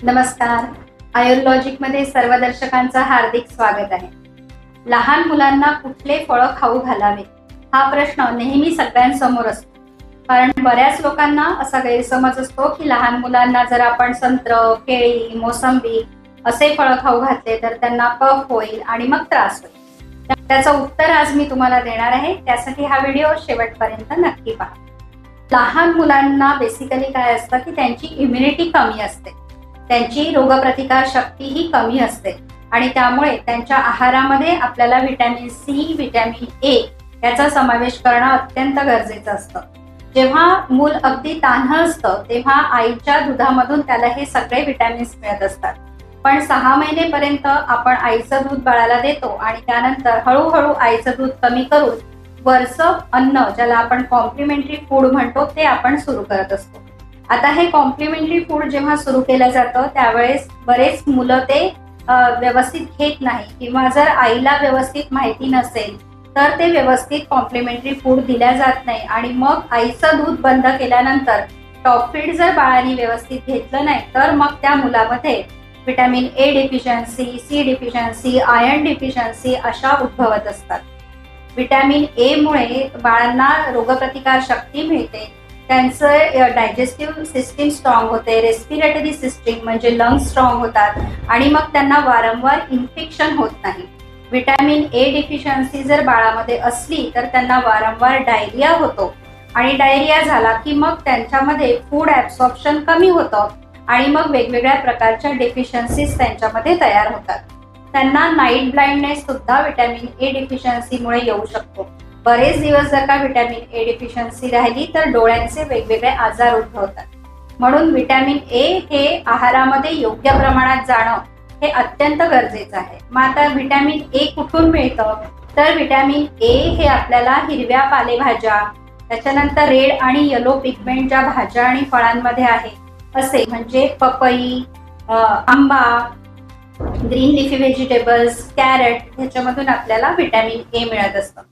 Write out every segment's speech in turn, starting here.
नमस्कार. आयुर्लॉजिक मध्ये सर्व दर्शकांचं हार्दिक स्वागत आहे. लहान मुलांना कुठले फळं खाऊ घालावे हा प्रश्न नेहमी सगळ्यांसमोर असतो. कारण बऱ्याच लोकांना असा गैरसमज असतो की लहान मुलांना जर आपण संत्र, केळी, मोसंबी असे फळं खाऊ घातले तर त्यांना कफ होईल आणि मग त्रास होईल. त्याचं उत्तर आज मी तुम्हाला देणार आहे. त्यासाठी हा व्हिडिओ शेवटपर्यंत नक्की पहा. लहान मुलांना बेसिकली काय असतं की त्यांची इम्युनिटी कमी असते, त्यांची रोगप्रतिकार शक्ती ही कमी असते आणि त्यामुळे त्यांच्या आहारामध्ये आपल्याला व्हिटॅमिन सी, व्हिटॅमिन ए याचा समावेश करणं अत्यंत गरजेचं असतं. जेव्हा मूल अगदी तान्हं असतं तेव्हा आईच्या दुधामधून त्याला हे सगळे व्हिटॅमिन्स मिळत असतात. पण 6 महिनेपर्यंत आपण आईचं दूध बाळाला देतो आणि त्यानंतर हळूहळू आईचं दूध कमी करून वरचं अन्न, ज्याला आपण कॉम्प्लिमेंटरी फूड म्हणतो, ते आपण सुरू करत असतो. आता हे कॉम्प्लिमेंटरी फूड जेव्हा सुरू केलं जातं त्यावेळेस बरेच मुलं ते व्यवस्थित घेत नाही, किंवा जर आईला व्यवस्थित माहिती नसेल तर ते व्यवस्थित कॉम्प्लिमेंटरी फूड दिल्या जात नाही आणि मग आईचं दूध बंद केल्यानंतर टॉप फीड जर बाळाने व्यवस्थित घेतलं नाही तर मग त्या मुलामध्ये vitamin A deficiency, C deficiency, iron deficiency अशा उद्भवत असतात. व्हिटॅमिन ए मुळे बाळांना रोगप्रतिकार शक्ती मिळते, त्यांचं डायजेस्टिव्ह सिस्टीम स्ट्रॉंग होते, रेस्पिरेटरी सिस्टीम म्हणजे लंग्स स्ट्रॉंग होतात आणि मग त्यांना वारंवार इन्फेक्शन होत नाही. व्हिटॅमिन ए डिफिशियन्सी जर बाळामध्ये असली तर त्यांना वारंवार डायरिया होतो आणि डायरिया झाला की मग त्यांच्यामध्ये फूड ॲब्सॉर्प्शन कमी होतं आणि मग वेगवेगळ्या प्रकारच्या डिफिशियन्सीज त्यांच्यामध्ये तयार होतात. त्यांना नाईट ब्लाइंडनेस सुद्धा व्हिटॅमिन ए डिफिशियन्सीमुळे येऊ शकतो. बरेच दिवस जर का व्हिटॅमिन ए डिफिशियन्सी राहिली तर डोळ्यांचे वेगवेगळे आजार उद्भवतात. म्हणून व्हिटॅमिन ए हे आहारामध्ये योग्य प्रमाणात जाणं हे अत्यंत गरजेचं आहे. मग आता व्हिटॅमिन ए कुठून मिळतं तर व्हिटॅमिन ए हे आपल्याला हिरव्या पालेभाज्या, त्याच्यानंतर रेड आणि येलो पिगमेंट ज्या भाज्या आणि फळांमध्ये आहे असे म्हणजे पपई, आंबा, ग्रीन लिफी व्हेजिटेबल्स, कॅरट ह्याच्यामधून आपल्याला व्हिटॅमिन ए मिळत असतं.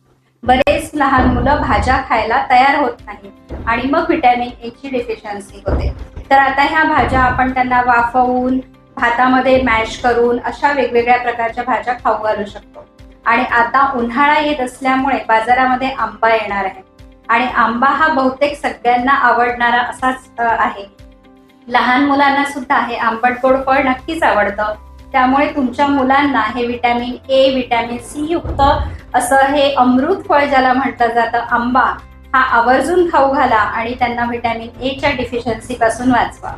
बरेच लहान मुलं भाज्या खायला तयार होत नाही आणि मग व्हिटॅमिन ए ची डिफिशियन्सी होते. तर आता ह्या भाज्या आपण त्यांना वाफवून, भातामध्ये मॅश करून अशा वेगवेगळ्या प्रकारच्या भाज्या खाऊ घालू शकतो. आणि आता उन्हाळा येत असल्यामुळे बाजारामध्ये आंबा येणार आहे आणि आंबा हा बहुतेक सगळ्यांना आवडणारा असाच आहे. लहान मुलांना सुद्धा हे आंबट गोड फळ नक्कीच आवडतं. त्यामुळे तुमच्या मुलांना हे व्हिटॅमिन ए, व्हिटॅमिन सी युक्त असं हे अमृत फळ ज्याला म्हटलं जातं आंबा, हा आवर्जून खाऊ घाला आणि त्यांना व्हिटॅमिन ए च्या डिफिशियन्सी पासून वाचवा.